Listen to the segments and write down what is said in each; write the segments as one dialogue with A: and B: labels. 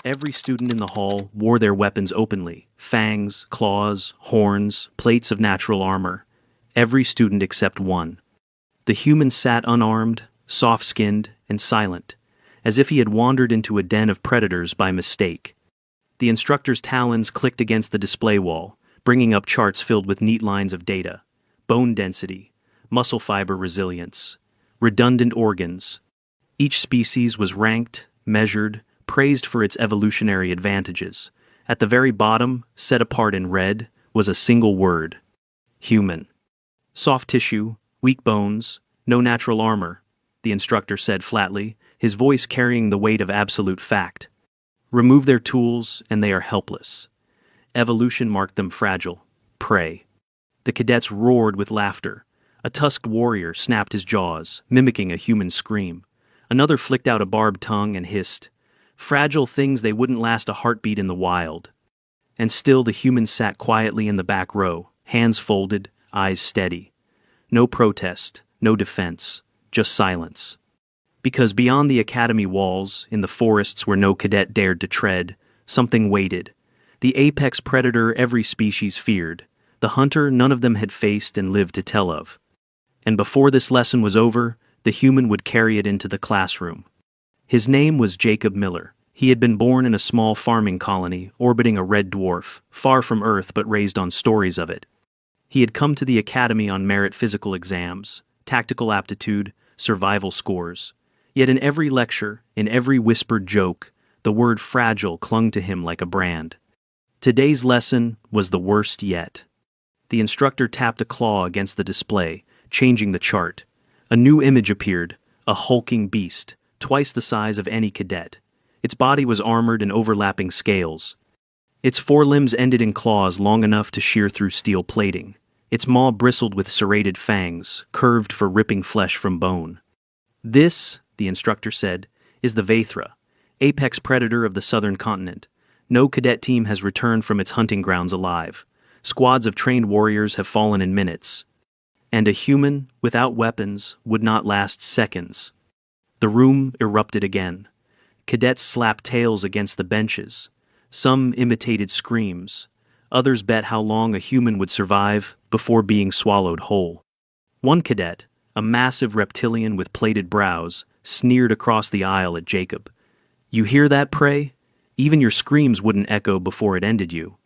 A: Every student in the hall wore their weapons openly: fangs, claws, horns, plates of natural armor. Every student except one. The human sat unarmed, soft-skinned, and silent, as if he had wandered into a den of predators by mistake. The instructor's talons clicked against the display wall, bringing up charts filled with neat lines of data: bone density, muscle fiber resilience, redundant organs. Each species was ranked, measured, praised for its evolutionary advantages. At the very bottom, set apart in red, was a single word: human. Soft tissue, weak bones, no natural armor, the instructor said flatly, his voice carrying the weight of absolute fact. Remove their tools, and they are helpless. Evolution marked them fragile, prey. The cadets roared with laughter. A tusked warrior snapped his jaws, mimicking a human scream. Another flicked out a barbed tongue and hissed. Fragile things, they wouldn't last a heartbeat in the wild. And still the human sat quietly in the back row, hands folded, eyes steady. No protest, no defense, just silence. Because beyond the academy walls, in the forests where no cadet dared to tread, something waited. The apex predator every species feared. The hunter none of them had faced and lived to tell of. And before this lesson was over, the human would carry it into the classroom. His name was Jacob Miller. He had been born in a small farming colony orbiting a red dwarf, far from Earth but raised on stories of it. He had come to the academy on merit physical exams, tactical aptitude, survival scores. Yet in every lecture, in every whispered joke, the word fragile clung to him like a brand. Today's lesson was the worst yet. The instructor tapped a claw against the display, changing the chart. A new image appeared, a hulking beast, twice the size of any cadet. Its body was armored in overlapping scales. Its forelimbs ended in claws long enough to shear through steel plating. Its maw bristled with serrated fangs, curved for ripping flesh from bone. This, the instructor said, is the Vathra, apex predator of the southern continent. No cadet team has returned from its hunting grounds alive. Squads of trained warriors have fallen in minutes. And a human, without weapons, would not last seconds. The room erupted again. Cadets slapped tails against the benches. Some imitated screams. Others bet how long a human would survive before being swallowed whole. One cadet, a massive reptilian with plated brows, sneered across the aisle at Jacob. "You hear that, prey? Even your screams wouldn't echo before it ended you."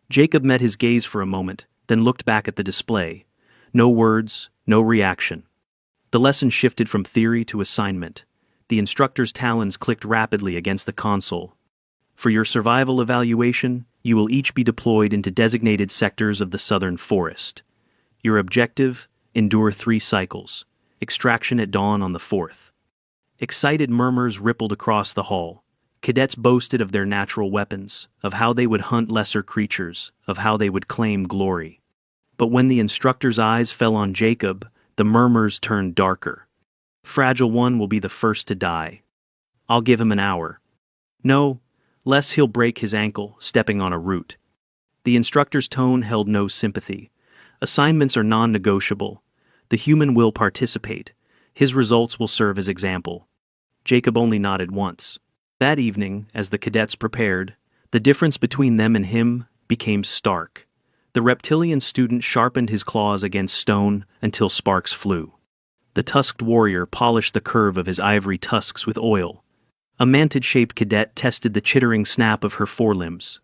A: Jacob met his gaze for a moment, then looked back at the display. No words, no reaction. The lesson shifted from theory to assignment. The instructor's talons clicked rapidly against the console. For your survival evaluation, you will each be deployed into designated sectors of the southern forest. Your objective: endure 3 cycles. Extraction at dawn on the 4th. Excited murmurs rippled across the hall. Cadets boasted of their natural weapons, of how they would hunt lesser creatures, of how they would claim glory. But when the instructor's eyes fell on Jacob, the murmurs turned darker. "Fragile one will be the first to die. I'll give him an hour. No, less he'll break his ankle stepping on a root." The instructor's tone held no sympathy. Assignments are non-negotiable. The human will participate. His results will serve as example. Jacob only nodded once. That evening, as the cadets prepared, the difference between them and him became stark. The reptilian student sharpened his claws against stone until sparks flew. The tusked warrior polished the curve of his ivory tusks with oil. A mantis-shaped cadet tested the chittering snap of her forelimbs.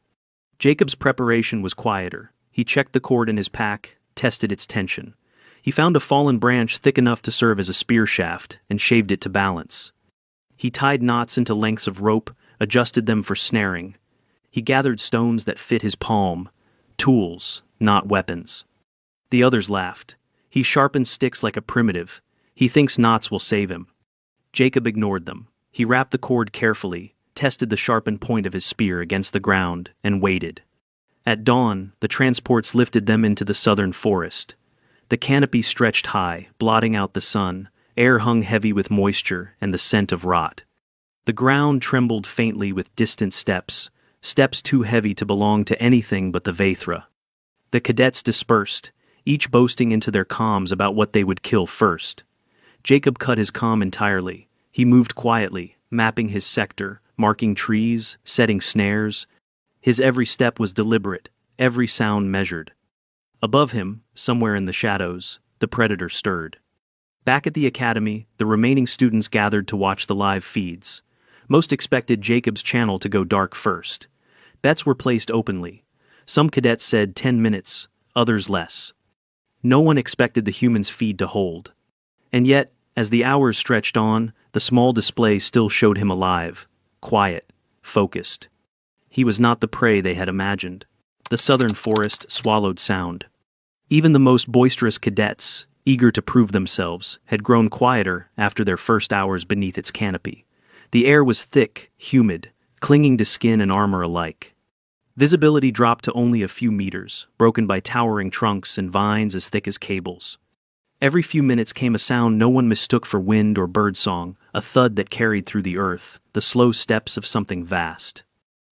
A: Jacob's preparation was quieter. He checked the cord in his pack, tested its tension. He found a fallen branch thick enough to serve as a spear shaft and shaved it to balance. He tied knots into lengths of rope, adjusted them for snaring. He gathered stones that fit his palm. Tools, not weapons. The others laughed. He sharpens sticks like a primitive. He thinks knots will save him. Jacob ignored them. He wrapped the cord carefully, tested the sharpened point of his spear against the ground, and waited. At dawn, the transports lifted them into the southern forest. The canopy stretched high, blotting out the sun. Air hung heavy with moisture and the scent of rot. The ground trembled faintly with distant steps, steps too heavy to belong to anything but the Vathra. The cadets dispersed, each boasting into their comms about what they would kill first. Jacob cut his comm entirely. He moved quietly, mapping his sector, marking trees, setting snares. His every step was deliberate, every sound measured. Above him, somewhere in the shadows, the predator stirred. Back at the academy, the remaining students gathered to watch the live feeds. Most expected Jacob's channel to go dark first. Bets were placed openly. Some cadets said 10 minutes, others less. No one expected the human's feed to hold. And yet, as the hours stretched on, the small display still showed him alive, quiet, focused. He was not the prey they had imagined. The southern forest swallowed sound. Even the most boisterous cadets, eager to prove themselves, had grown quieter after their first hours beneath its canopy. The air was thick, humid, clinging to skin and armor alike. Visibility dropped to only a few meters, broken by towering trunks and vines as thick as cables. Every few minutes came a sound no one mistook for wind or birdsong, a thud that carried through the earth, the slow steps of something vast.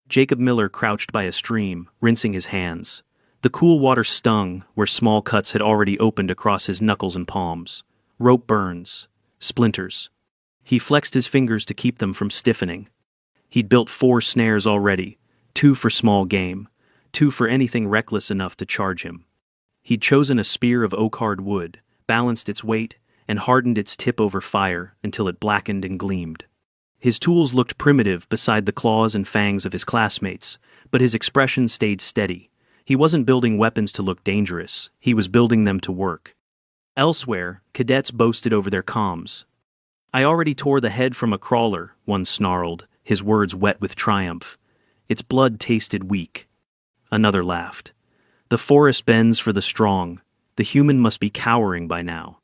A: Jacob Miller crouched by a stream, rinsing his hands. The cool water stung where small cuts had already opened across his knuckles and palms. Rope burns. Splinters. He flexed his fingers to keep them from stiffening. He'd built 4 snares already, 2 for small game, 2 for anything reckless enough to charge him. He'd chosen a spear of oak-hard wood, balanced its weight, and hardened its tip over fire until it blackened and gleamed. His tools looked primitive beside the claws and fangs of his classmates, but his expression stayed steady. He wasn't building weapons to look dangerous, he was building them to work. Elsewhere, cadets boasted over their comms. "I already tore the head from a crawler," one snarled, his words wet with triumph. "Its blood tasted weak." Another laughed. "The forest bends for the strong. The human must be cowering by now."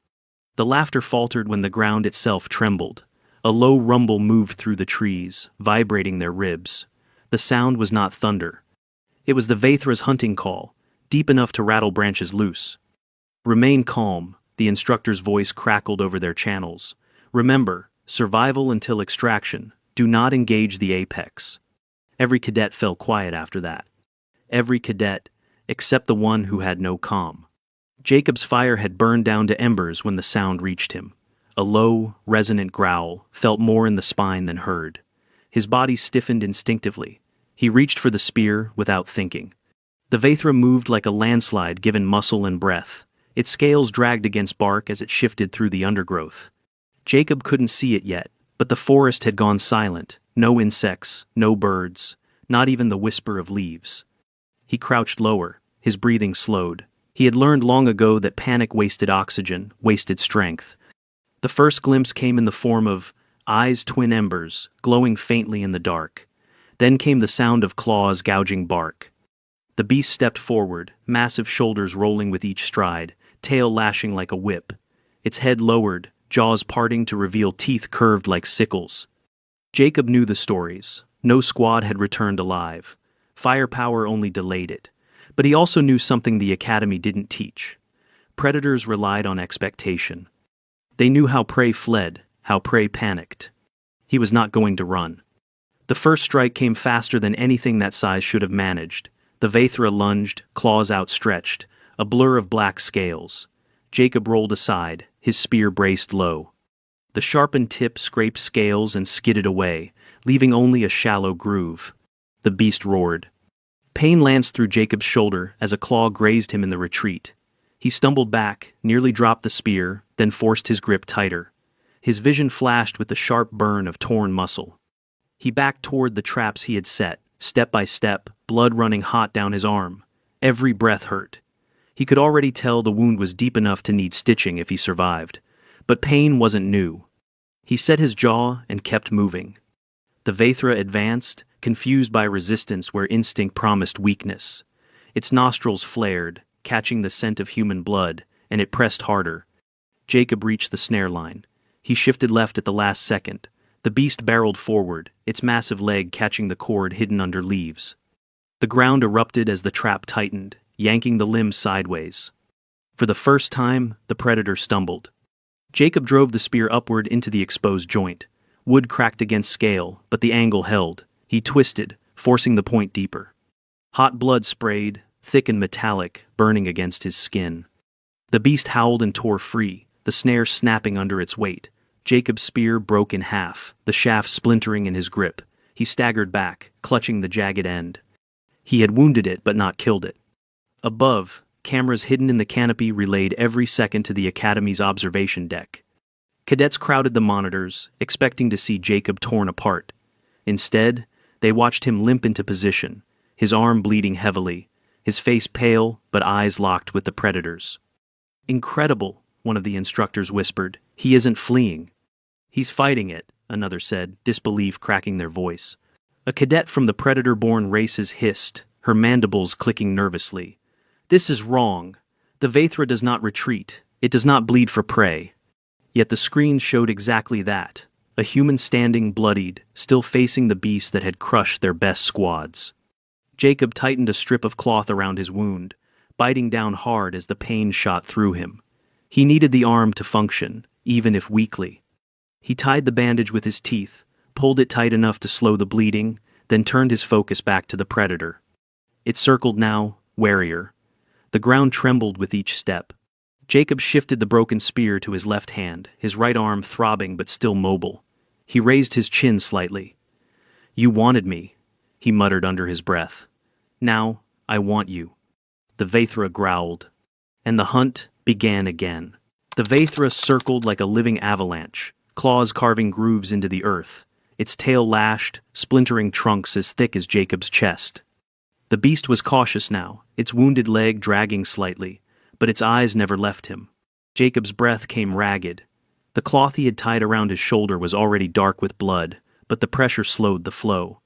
A: The laughter faltered when the ground itself trembled. A low rumble moved through the trees, vibrating their ribs. The sound was not thunder. It was the Vaithra's hunting call, deep enough to rattle branches loose. "Remain calm," the instructor's voice crackled over their channels. "Remember, survival until extraction. Do not engage the apex." Every cadet fell quiet after that. Every cadet, except the one who had no comm. Jacob's fire had burned down to embers when the sound reached him. A low, resonant growl felt more in the spine than heard. His body stiffened instinctively. He reached for the spear without thinking. The Vaithra moved like a landslide given muscle and breath. Its scales dragged against bark as it shifted through the undergrowth. Jacob couldn't see it yet, but the forest had gone silent. No insects, no birds, not even the whisper of leaves. He crouched lower, his breathing slowed. He had learned long ago that panic wasted oxygen, wasted strength. The first glimpse came in the form of eyes twin embers, glowing faintly in the dark. Then came the sound of claws gouging bark. The beast stepped forward, massive shoulders rolling with each stride, tail lashing like a whip. Its head lowered, jaws parting to reveal teeth curved like sickles. Jacob knew the stories. No squad had returned alive. Firepower only delayed it. But he also knew something the Academy didn't teach. Predators relied on expectation. They knew how prey fled, how prey panicked. He was not going to run. The first strike came faster than anything that size should have managed. The Vaithra lunged, claws outstretched, a blur of black scales. Jacob rolled aside, his spear braced low. The sharpened tip scraped scales and skidded away, leaving only a shallow groove. The beast roared. Pain lanced through Jacob's shoulder as a claw grazed him in the retreat. He stumbled back, nearly dropped the spear, then forced his grip tighter. His vision flashed with the sharp burn of torn muscle. He backed toward the traps he had set, step by step, blood running hot down his arm. Every breath hurt. He could already tell the wound was deep enough to need stitching if he survived. But pain wasn't new. He set his jaw and kept moving. The Vaithra advanced, confused by resistance where instinct promised weakness. Its nostrils flared, catching the scent of human blood, and it pressed harder. Jacob reached the snare line. He shifted left at the last second. The beast barreled forward, its massive leg catching the cord hidden under leaves. The ground erupted as the trap tightened, yanking the limbs sideways. For the first time, the predator stumbled. Jacob drove the spear upward into the exposed joint. Wood cracked against scale, but the angle held. He twisted, forcing the point deeper. Hot blood sprayed, thick and metallic, burning against his skin. The beast howled and tore free, the snare snapping under its weight. Jacob's spear broke in half, the shaft splintering in his grip. He staggered back, clutching the jagged end. He had wounded it but not killed it. Above, cameras hidden in the canopy relayed every second to the Academy's observation deck. Cadets crowded the monitors, expecting to see Jacob torn apart. Instead, they watched him limp into position, his arm bleeding heavily, his face pale but eyes locked with the predators. "Incredible," one of the instructors whispered. "He isn't fleeing." "He's fighting it," another said, disbelief cracking their voice. A cadet from the predator-born races hissed, her mandibles clicking nervously. "This is wrong. The Vaethra does not retreat. It does not bleed for prey." Yet the screens showed exactly that. A human standing bloodied, still facing the beast that had crushed their best squads. Jacob tightened a strip of cloth around his wound, biting down hard as the pain shot through him. He needed the arm to function, even if weakly. He tied the bandage with his teeth, pulled it tight enough to slow the bleeding, then turned his focus back to the predator. It circled now, warier. The ground trembled with each step. Jacob shifted the broken spear to his left hand, his right arm throbbing but still mobile. He raised his chin slightly. "You wanted me," he muttered under his breath. "Now, I want you." The Vaethra growled. And the hunt began again. The Vaethra circled like a living avalanche, claws carving grooves into the earth, its tail lashed, splintering trunks as thick as Jacob's chest. The beast was cautious now, its wounded leg dragging slightly, but its eyes never left him. Jacob's breath came ragged. The cloth he had tied around his shoulder was already dark with blood, but the pressure slowed the flow.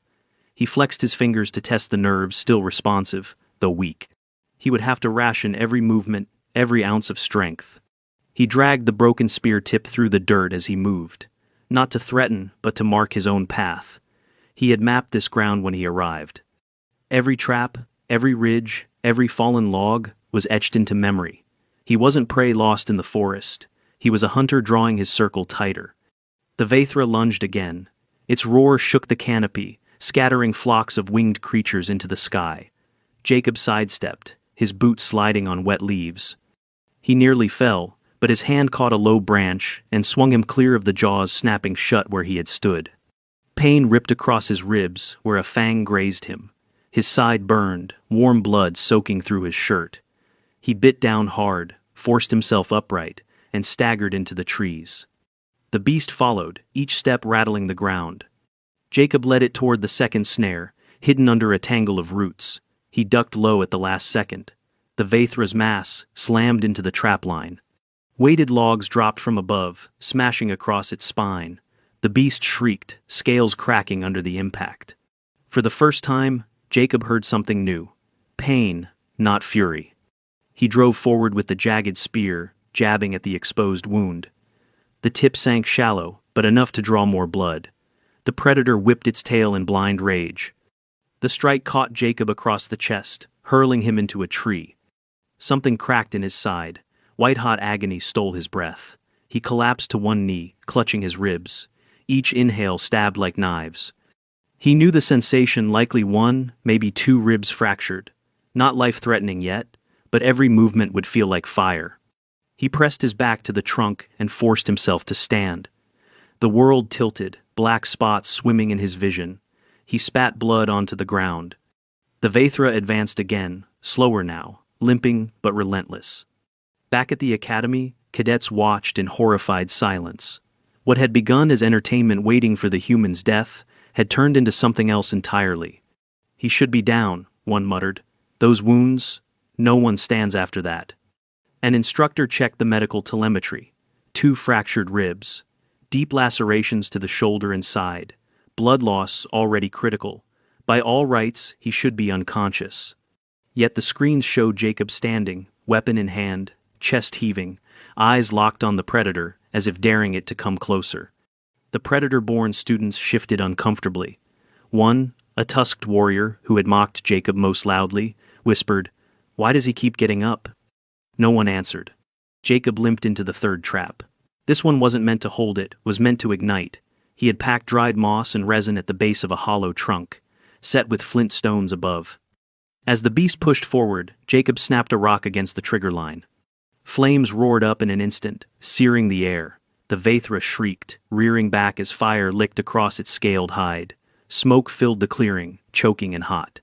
A: He flexed his fingers to test the nerves, still responsive, though weak. He would have to ration every movement, every ounce of strength. He dragged the broken spear tip through the dirt as he moved, not to threaten, but to mark his own path. He had mapped this ground when he arrived. Every trap, every ridge, every fallen log was etched into memory. He wasn't prey lost in the forest. He was a hunter drawing his circle tighter. The Vaethra lunged again. Its roar shook the canopy, scattering flocks of winged creatures into the sky. Jacob sidestepped, his boots sliding on wet leaves. He nearly fell, but his hand caught a low branch and swung him clear of the jaws snapping shut where he had stood. Pain ripped across his ribs where a fang grazed him. His side burned, warm blood soaking through his shirt. He bit down hard, forced himself upright, and staggered into the trees. The beast followed, each step rattling the ground. Jacob led it toward the second snare, hidden under a tangle of roots. He ducked low at the last second. The Vaethra's mass slammed into the trap line. Weighted logs dropped from above, smashing across its spine. The beast shrieked, scales cracking under the impact. For the first time, Jacob heard something new. Pain, not fury. He drove forward with the jagged spear, jabbing at the exposed wound. The tip sank shallow, but enough to draw more blood. The predator whipped its tail in blind rage. The strike caught Jacob across the chest, hurling him into a tree. Something cracked in his side. White-hot agony stole his breath. He collapsed to one knee, clutching his ribs. Each inhale stabbed like knives. He knew the sensation, likely one, maybe two ribs fractured. Not life-threatening yet, but every movement would feel like fire. He pressed his back to the trunk and forced himself to stand. The world tilted, black spots swimming in his vision. He spat blood onto the ground. The Vaethra advanced again, slower now, limping but relentless. Back at the academy, cadets watched in horrified silence. What had begun as entertainment waiting for the human's death had turned into something else entirely. "He should be down," one muttered. "Those wounds, no one stands after that." An instructor checked the medical telemetry. 2 fractured ribs, deep lacerations to the shoulder and side, blood loss already critical. By all rights, he should be unconscious. Yet the screens showed Jacob standing, weapon in hand, chest heaving, eyes locked on the predator, as if daring it to come closer. The predator-born students shifted uncomfortably. One, a tusked warrior who had mocked Jacob most loudly, whispered, "Why does he keep getting up?" No one answered. Jacob limped into the third trap. This one wasn't meant to hold it, was meant to ignite. He had packed dried moss and resin at the base of a hollow trunk, set with flint stones above. As the beast pushed forward, Jacob snapped a rock against the trigger line. Flames roared up in an instant, searing the air. The Vaethra shrieked, rearing back as fire licked across its scaled hide. Smoke filled the clearing, choking and hot.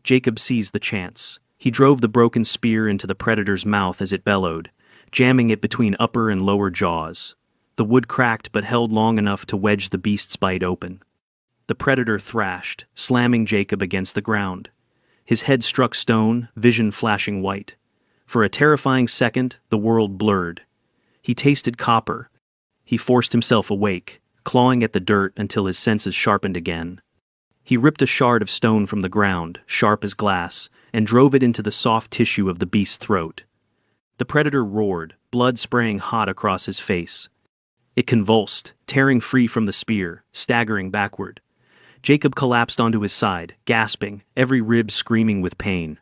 A: Jacob seized the chance. He drove the broken spear into the predator's mouth as it bellowed, jamming it between upper and lower jaws. The wood cracked but held long enough to wedge the beast's bite open. The predator thrashed, slamming Jacob against the ground. His head struck stone, vision flashing white. For a terrifying second, the world blurred. He tasted copper. He forced himself awake, clawing at the dirt until his senses sharpened again. He ripped a shard of stone from the ground, sharp as glass, and drove it into the soft tissue of the beast's throat. The predator roared, blood spraying hot across his face. It convulsed, tearing free from the spear, staggering backward. Jacob collapsed onto his side, gasping, every rib screaming with pain.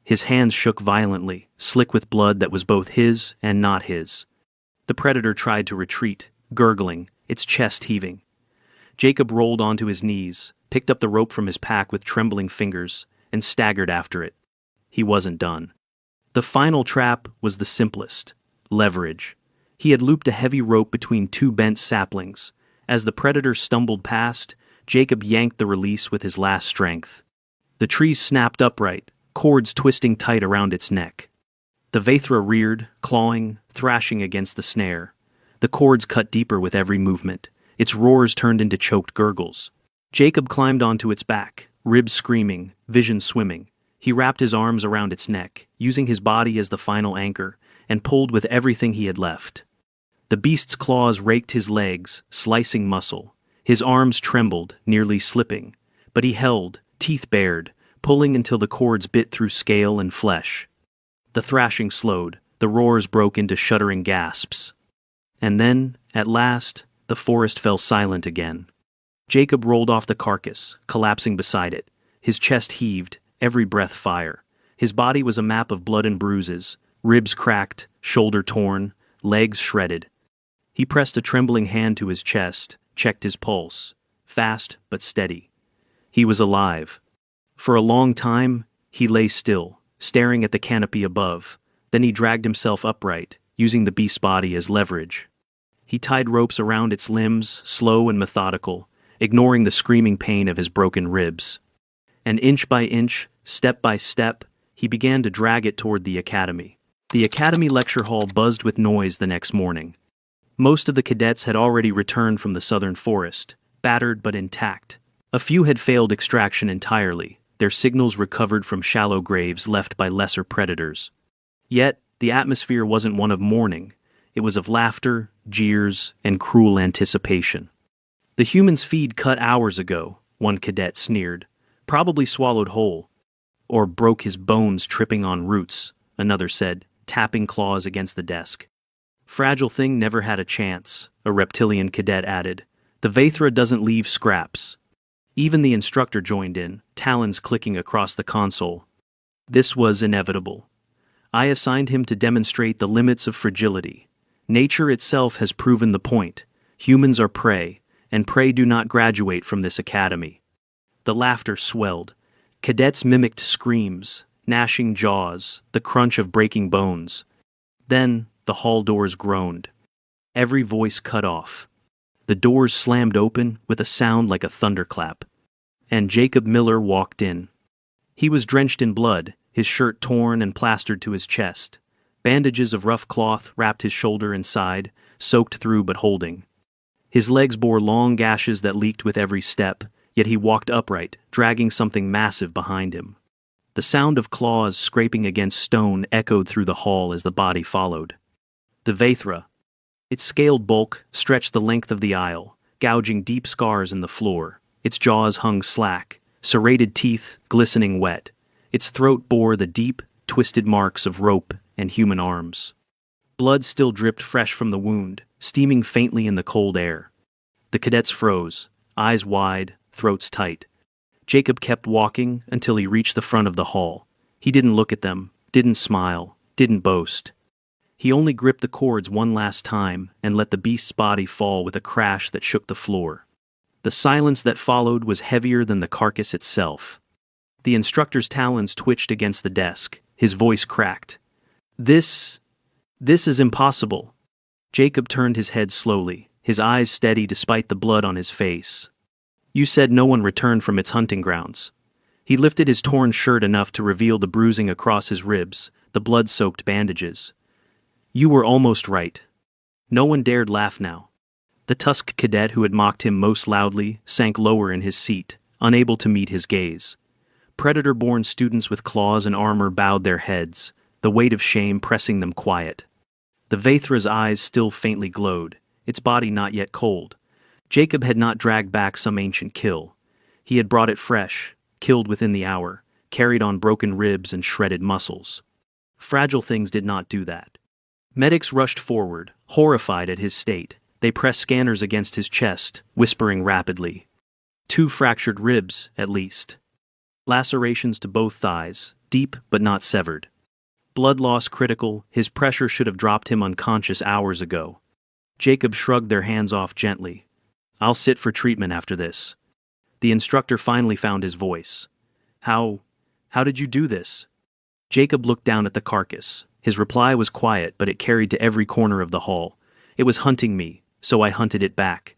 A: His hands shook violently, slick with blood that was both his and not his. The predator tried to retreat, gurgling, its chest heaving. Jacob rolled onto his knees, picked up the rope from his pack with trembling fingers, and staggered after it. He wasn't done. The final trap was the simplest: leverage. He had looped a heavy rope between two bent saplings. As the predator stumbled past, Jacob yanked the release with his last strength. The trees snapped upright, cords twisting tight around its neck. The Vathra reared, clawing, thrashing against the snare. The cords cut deeper with every movement. Its roars turned into choked gurgles. Jacob climbed onto its back, ribs screaming, vision swimming. He wrapped his arms around its neck, using his body as the final anchor, and pulled with everything he had left. The beast's claws raked his legs, slicing muscle. His arms trembled, nearly slipping, but he held, teeth bared, pulling until the cords bit through scale and flesh. The thrashing slowed, the roars broke into shuddering gasps. And then, at last, the forest fell silent again. Jacob rolled off the carcass, collapsing beside it. His chest heaved, every breath fire. His body was a map of blood and bruises, ribs cracked, shoulder torn, legs shredded. He pressed a trembling hand to his chest, checked his pulse, fast but steady. He was alive. For a long time, he lay still, staring at the canopy above. Then he dragged himself upright, using the beast's body as leverage. He tied ropes around its limbs, slow and methodical, ignoring the screaming pain of his broken ribs. And inch by inch, step by step, he began to drag it toward the academy. The academy lecture hall buzzed with noise the next morning. Most of the cadets had already returned from the southern forest, battered but intact. A few had failed extraction entirely, their signals recovered from shallow graves left by lesser predators. Yet, the atmosphere wasn't one of mourning. It was of laughter, jeers, and cruel anticipation. The human's feed cut hours ago, one cadet sneered. Probably swallowed whole. Or broke his bones tripping on roots, another said, tapping claws against the desk. Fragile thing never had a chance, a reptilian cadet added. The Vathra doesn't leave scraps. Even the instructor joined in, talons clicking across the console. This was inevitable. I assigned him to demonstrate the limits of fragility. Nature itself has proven the point. Humans are prey, and prey do not graduate from this academy. The laughter swelled. Cadets mimicked screams, gnashing jaws, the crunch of breaking bones. Then, the hall doors groaned. Every voice cut off. The doors slammed open with a sound like a thunderclap. And Jacob Miller walked in. He was drenched in blood, his shirt torn and plastered to his chest. Bandages of rough cloth wrapped his shoulder and side, soaked through but holding. His legs bore long gashes that leaked with every step, yet he walked upright, dragging something massive behind him. The sound of claws scraping against stone echoed through the hall as the body followed. The Vathra. Its scaled bulk stretched the length of the aisle, gouging deep scars in the floor. Its jaws hung slack, serrated teeth glistening wet. Its throat bore the deep, twisted marks of rope and human arms. Blood still dripped fresh from the wound, steaming faintly in the cold air. The cadets froze, eyes wide, throats tight. Jacob kept walking until he reached the front of the hall. He didn't look at them, didn't smile, didn't boast. He only gripped the cords one last time and let the beast's body fall with a crash that shook the floor. The silence that followed was heavier than the carcass itself. The instructor's talons twitched against the desk. His voice cracked. This is impossible." Jacob turned his head slowly, his eyes steady despite the blood on his face. You said no one returned from its hunting grounds. He lifted his torn shirt enough to reveal the bruising across his ribs, the blood-soaked bandages. You were almost right. No one dared laugh now. The tusked cadet who had mocked him most loudly sank lower in his seat, unable to meet his gaze. Predator-born students with claws and armor bowed their heads, the weight of shame pressing them quiet. The Vaethra's eyes still faintly glowed, its body not yet cold. Jacob had not dragged back some ancient kill. He had brought it fresh, killed within the hour, carried on broken ribs and shredded muscles. Fragile things did not do that. Medics rushed forward, horrified at his state. They pressed scanners against his chest, whispering rapidly. 2 fractured ribs, at least. Lacerations to both thighs, deep but not severed. Blood loss critical, his pressure should have dropped him unconscious hours ago. Jacob shrugged their hands off gently. I'll sit for treatment after this. The instructor finally found his voice. How did you do this? Jacob looked down at the carcass. His reply was quiet, but it carried to every corner of the hall. It was hunting me, so I hunted it back.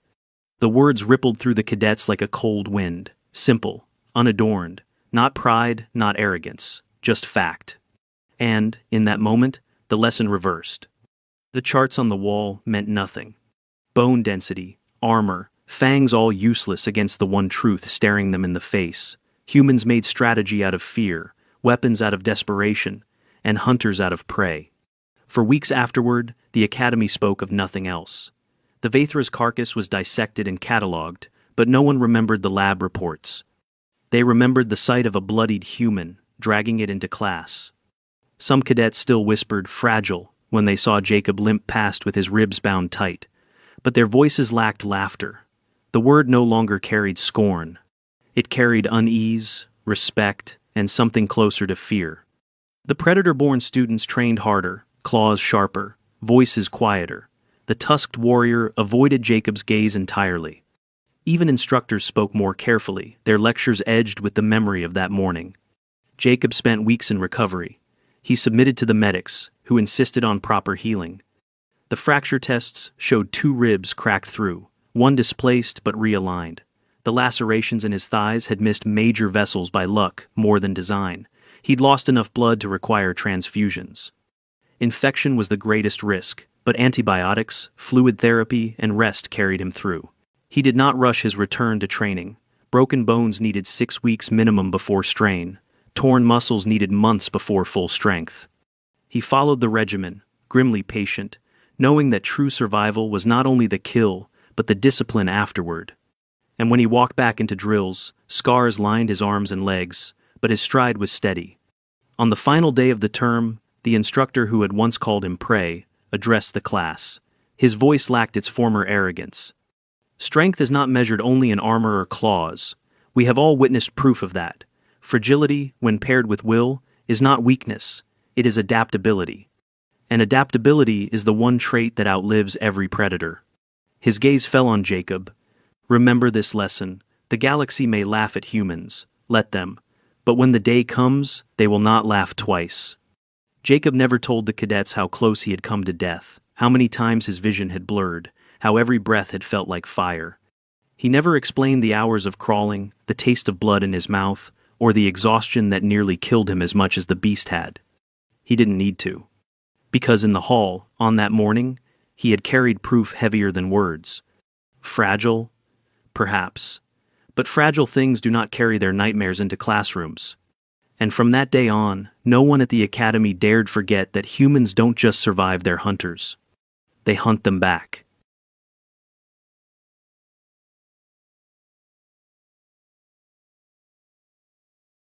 A: The words rippled through the cadets like a cold wind. Simple, unadorned, not pride, not arrogance, just fact. And, in that moment, the lesson reversed. The charts on the wall meant nothing. Bone density, armor, fangs all useless against the one truth staring them in the face. Humans made strategy out of fear, weapons out of desperation, and hunters out of prey. For weeks afterward, the Academy spoke of nothing else. The Vaethra's carcass was dissected and catalogued, but no one remembered the lab reports. They remembered the sight of a bloodied human, dragging it into class. Some cadets still whispered fragile when they saw Jacob limp past with his ribs bound tight, but their voices lacked laughter. The word no longer carried scorn. It carried unease, respect, and something closer to fear. The predator-born students trained harder, claws sharper, voices quieter. The tusked warrior avoided Jacob's gaze entirely. Even instructors spoke more carefully, their lectures edged with the memory of that morning. Jacob spent weeks in recovery. He submitted to the medics, who insisted on proper healing. The fracture tests showed 2 ribs cracked through, one displaced but realigned. The lacerations in his thighs had missed major vessels by luck more than design. He'd lost enough blood to require transfusions. Infection was the greatest risk, but antibiotics, fluid therapy, and rest carried him through. He did not rush his return to training. Broken bones needed 6 weeks minimum before strain. Torn muscles needed months before full strength. He followed the regimen, grimly patient, knowing that true survival was not only the kill, but the discipline afterward. And when he walked back into drills, scars lined his arms and legs, but his stride was steady. On the final day of the term, the instructor who had once called him prey addressed the class. His voice lacked its former arrogance. Strength is not measured only in armor or claws. We have all witnessed proof of that. Fragility, when paired with will, is not weakness, it is adaptability. And adaptability is the one trait that outlives every predator. His gaze fell on Jacob. Remember this lesson. The galaxy may laugh at humans. Let them. But when the day comes, they will not laugh twice. Jacob never told the cadets how close he had come to death, how many times his vision had blurred, how every breath had felt like fire. He never explained the hours of crawling, the taste of blood in his mouth, or the exhaustion that nearly killed him as much as the beast had. He didn't need to. Because in the hall, on that morning, he had carried proof heavier than words. Fragile? Perhaps. But fragile things do not carry their nightmares into classrooms. And from that day on, no one at the Academy dared forget that humans don't just survive their hunters. They hunt them back.